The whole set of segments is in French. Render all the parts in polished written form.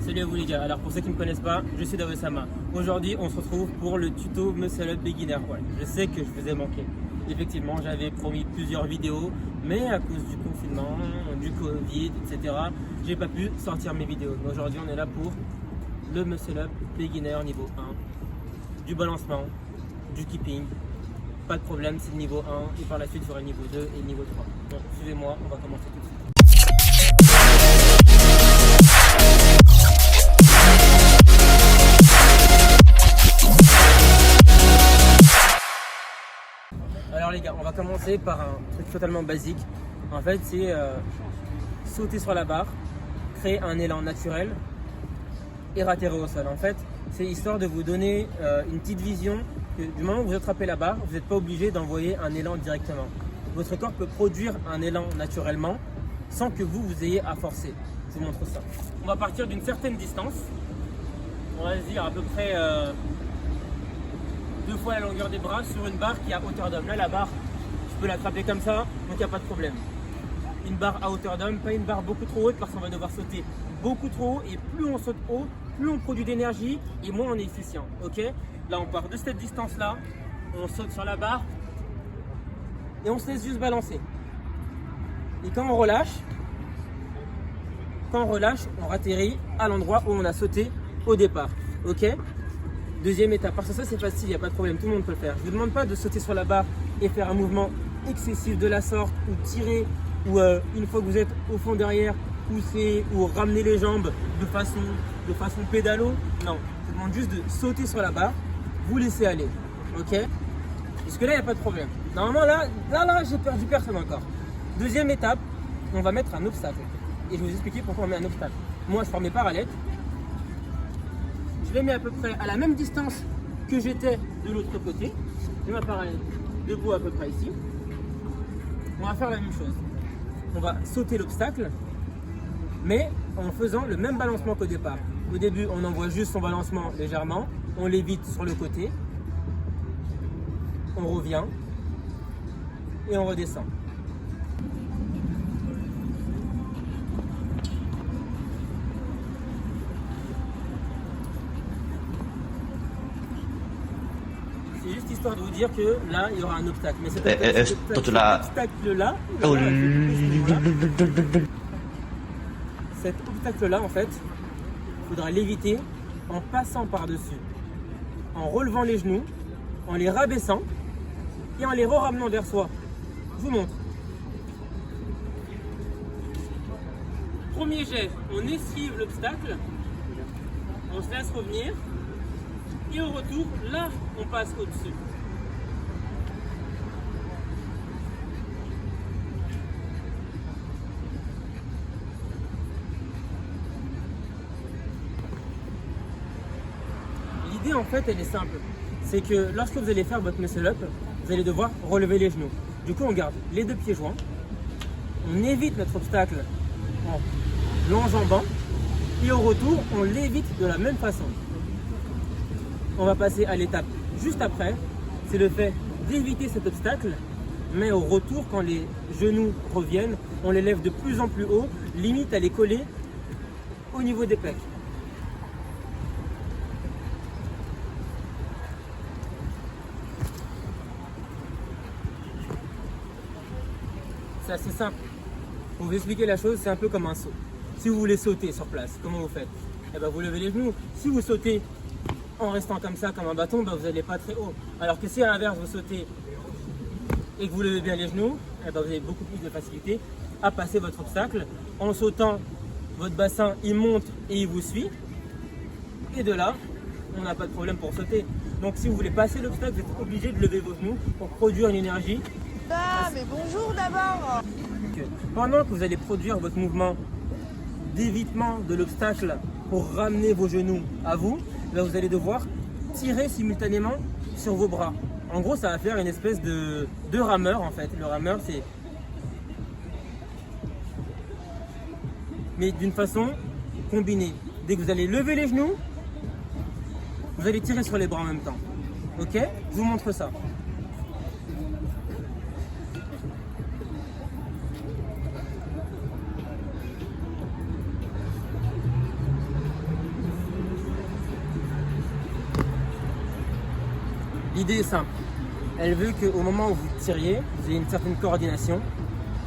Salut à vous les gars, alors pour ceux qui ne me connaissent pas, je suis Dawesama. Aujourd'hui on se retrouve pour le tuto Muscle Up Beginner. Ouais, je sais que je vous ai manqué. Effectivement j'avais promis plusieurs vidéos, mais à cause du confinement, du Covid, etc. j'ai pas pu sortir mes vidéos. Aujourd'hui on est là pour le Muscle Up Beginner niveau 1. Du balancement, du keeping, pas de problème, c'est le niveau 1 et par la suite il y aura le niveau 2 et le niveau 3. Donc suivez-moi, on va commencer tout de suite. Alors les gars, on va commencer par un truc totalement basique. En fait, c'est sauter sur la barre, créer un élan naturel et ratterrir au sol. En fait, c'est histoire de vous donner une petite vision que du moment où vous attrapez la barre, vous n'êtes pas obligé d'envoyer un élan directement. Votre corps peut produire un élan naturellement sans que vous ayez à forcer. Je vous montre ça. On va partir d'une certaine distance. On va se dire à peu près 2 fois la longueur des bras sur une barre qui est à hauteur d'homme. Là, la barre, je peux l'attraper comme ça, donc il n'y a pas de problème. Une barre à hauteur d'homme, pas une barre beaucoup trop haute parce qu'on va devoir sauter beaucoup trop haut. Et plus on saute haut, plus on produit d'énergie et moins on est efficient. Ok? Là, on part de cette distance-là, on saute sur la barre et on se laisse juste balancer. Et quand on relâche, on atterrit à l'endroit où on a sauté au départ. Ok? Deuxième étape, parce que ça c'est facile, il n'y a pas de problème, tout le monde peut le faire. Je ne vous demande pas de sauter sur la barre et faire un mouvement excessif de la sorte, ou tirer, ou une fois que vous êtes au fond derrière, pousser, ou ramener les jambes de façon pédalo. Non, je vous demande juste de sauter sur la barre, vous laissez aller, ok? Parce que là, il n'y a pas de problème. Normalement, là j'ai perdu personne encore. Deuxième étape, on va mettre un obstacle. Et je vais vous expliquer pourquoi on met un obstacle. Moi, je prends mes parallèles. Je les mets à peu près à la même distance que j'étais de l'autre côté. Je mets ma parallèle debout à peu près ici. On va faire la même chose. On va sauter l'obstacle, mais en faisant le même balancement qu'au départ. Au début, on envoie juste son balancement légèrement. On l'évite sur le côté. On revient. Et on redescend. C'est juste histoire de vous dire que là, il y aura un obstacle. Mais cet obstacle-là, en fait, il faudra l'éviter en passant par-dessus, en relevant les genoux, en les rabaissant et en les ramenant vers soi. Je vous montre. Premier jet, on esquive l'obstacle, on se laisse revenir. Et au retour, là, on passe au-dessus. L'idée, en fait, elle est simple. C'est que lorsque vous allez faire votre muscle up, vous allez devoir relever les genoux. Du coup, on garde les 2 pieds joints. On évite notre obstacle en l'enjambant. Et au retour, on l'évite de la même façon. On va passer à l'étape juste après, c'est le fait d'éviter cet obstacle, mais au retour, quand les genoux reviennent, on les lève de plus en plus haut, limite à les coller au niveau des pecs. C'est assez simple. Pour vous expliquer la chose, c'est un peu comme un saut. Si vous voulez sauter sur place, comment vous faites? Eh ben, vous levez les genoux. Si vous sautez en restant comme ça, comme un bâton, vous n'allez pas très haut. Alors que si à l'inverse vous sautez et que vous levez bien les genoux, vous avez beaucoup plus de facilité à passer votre obstacle. En sautant, votre bassin il monte et il vous suit. Et de là, on n'a pas de problème pour sauter. Donc si vous voulez passer l'obstacle, vous êtes obligé de lever vos genoux pour produire une énergie. Ah, mais bonjour d'abord. Pendant que vous allez produire votre mouvement d'évitement de l'obstacle pour ramener vos genoux à vous, vous allez devoir tirer simultanément sur vos bras. En gros, ça va faire une espèce de rameur en fait. Le rameur, c'est... mais d'une façon combinée. Dès que vous allez lever les genoux, vous allez tirer sur les bras en même temps. Ok? Je vous montre ça. l'idée est simple. Elle veut qu'au moment où vous tiriez, vous ayez une certaine coordination.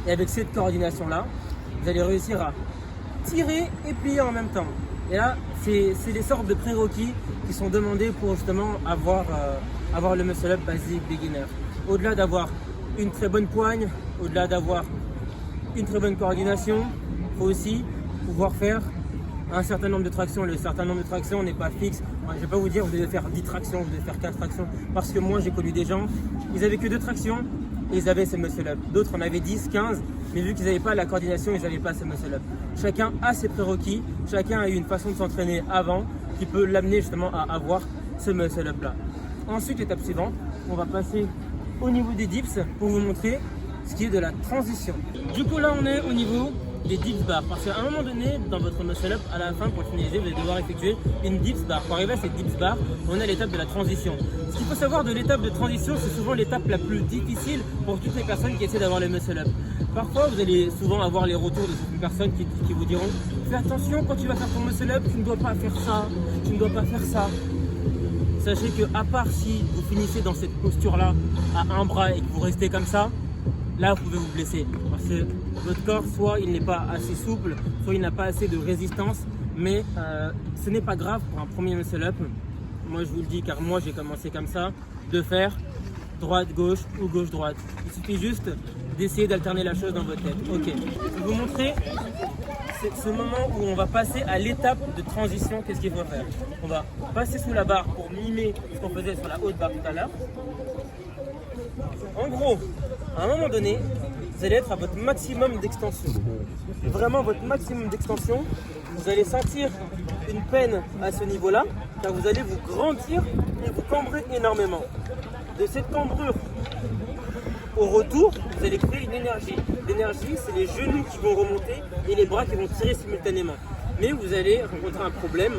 Et avec cette coordination-là, vous allez réussir à tirer et plier en même temps. Et là, c'est des sortes de prérequis qui sont demandés pour justement avoir le muscle-up basique beginner. Au-delà d'avoir une très bonne poigne, au-delà d'avoir une très bonne coordination, il faut aussi pouvoir faire un certain nombre de tractions. Le certain nombre de tractions n'est pas fixe. Moi, je ne vais pas vous dire vous devez faire 10 tractions, vous devez faire 4 tractions. Parce que moi, j'ai connu des gens, ils n'avaient que 2 tractions et ils avaient ce muscle-up. D'autres en avaient 10, 15, mais vu qu'ils n'avaient pas la coordination, ils n'avaient pas ce muscle-up. Chacun a ses prérequis, chacun a eu une façon de s'entraîner avant qui peut l'amener justement à avoir ce muscle-up là. Ensuite, l'étape suivante, on va passer au niveau des dips pour vous montrer ce qui est de la transition. Du coup, là, on est au niveau des dips bars. Parce qu'à un moment donné, dans votre muscle-up, à la fin, pour le finaliser, vous allez devoir effectuer une dips bar. Pour arriver à cette dips bar, on a l'étape de la transition. Ce qu'il faut savoir de l'étape de transition, c'est souvent l'étape la plus difficile pour toutes les personnes qui essaient d'avoir le muscle-up. Parfois, vous allez souvent avoir les retours de certaines personnes qui vous diront « Fais attention, quand tu vas faire ton muscle-up, tu ne dois pas faire ça, tu ne dois pas faire ça. » Sachez que à part si vous finissez dans cette posture-là à un bras et que vous restez comme ça, là vous pouvez vous blesser. Parce que votre corps, soit il n'est pas assez souple, soit il n'a pas assez de résistance. Mais ce n'est pas grave pour un premier muscle-up. Moi je vous le dis car moi j'ai commencé comme ça, de faire droite-gauche ou gauche-droite. Il suffit juste d'essayer d'alterner la chose dans votre tête. Ok, je vais vous montrer ce moment où on va passer à l'étape de transition. Qu'est-ce qu'il faut faire? On va passer sous la barre pour mimer ce qu'on faisait sur la haute barre tout à l'heure. En gros, à un moment donné, vous allez être à votre maximum d'extension. Vraiment votre maximum d'extension. Vous allez sentir une peine à ce niveau-là, car vous allez vous grandir et vous cambrer énormément. De cette cambrure au retour, vous allez créer une énergie. L'énergie, c'est les genoux qui vont remonter et les bras qui vont tirer simultanément. Mais vous allez rencontrer un problème,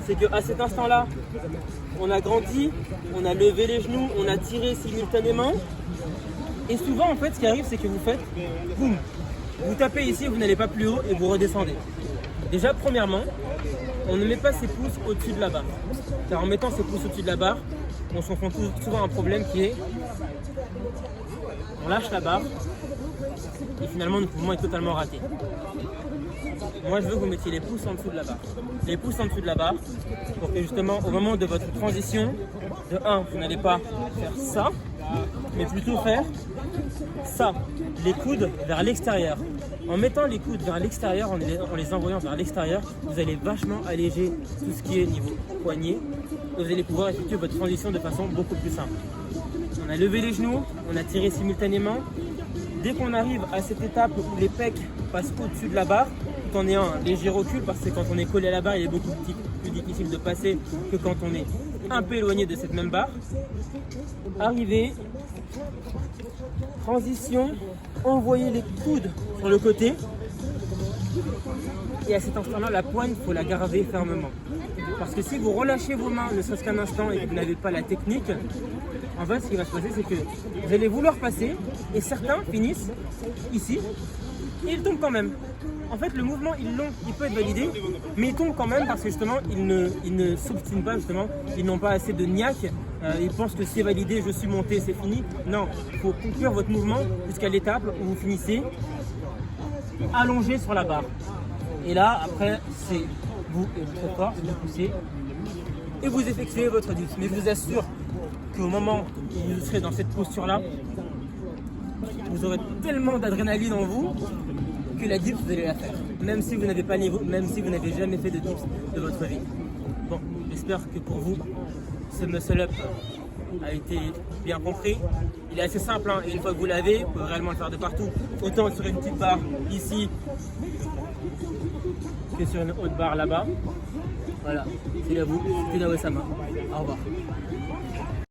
c'est qu'à cet instant-là, on a grandi, on a levé les genoux, on a tiré simultanément. Et souvent, en fait, ce qui arrive, c'est que vous faites, boum, vous tapez ici, vous n'allez pas plus haut et vous redescendez. Déjà, premièrement, on ne met pas ses pouces au-dessus de la barre. Car en mettant ses pouces au-dessus de la barre, on se confronte souvent à un problème qui est on lâche la barre et finalement notre mouvement est totalement raté. Moi je veux que vous mettiez les pouces en dessous de la barre. Les pouces en dessous de la barre pour que justement au moment de votre transition, de 1, vous n'allez pas faire ça, mais plutôt faire ça, les coudes vers l'extérieur. En mettant les coudes vers l'extérieur, en les envoyant vers l'extérieur, vous allez vachement alléger tout ce qui est niveau poignet. Vous allez pouvoir effectuer votre transition de façon beaucoup plus simple. On a levé les genoux, on a tiré simultanément. Dès qu'on arrive à cette étape où les pecs passent au-dessus de la barre, tout en ayant un léger recul, parce que quand on est collé à la barre, il est beaucoup plus difficile de passer que quand on est un peu éloigné de cette même barre. Arrivé, transition, envoyez les coudes sur le côté. Et à cet instant-là, la poigne, il faut la garder fermement. Parce que si vous relâchez vos mains, ne serait-ce qu'un instant, et que vous n'avez pas la technique, en fait, ce qui va se passer, c'est que vous allez vouloir passer, et certains finissent ici, et ils tombent quand même. En fait, le mouvement, il peut être validé, mais ils tombent quand même parce que justement, ils ne s'obstinent pas, justement, ils n'ont pas assez de niaque. Ils pensent que c'est validé, je suis monté, c'est fini. Non, il faut conclure votre mouvement jusqu'à l'étape où vous finissez allongé sur la barre. Et là, après, c'est vous et votre corps, vous poussez et vous effectuez votre dips. Mais je vous assure qu'au moment où vous serez dans cette posture-là, vous aurez tellement d'adrénaline en vous que la dips, vous allez la faire. Même si vous n'avez pas le niveau, même si vous n'avez jamais fait de dips de votre vie. Bon, j'espère que pour vous, ce muscle-up a été bien compris. Il est assez simple, hein, et une fois que vous l'avez, vous pouvez réellement le faire de partout. Autant sur une petite barre ici que sur une haute barre là-bas. Voilà, c'est à vous, c'était Naosama. Au revoir.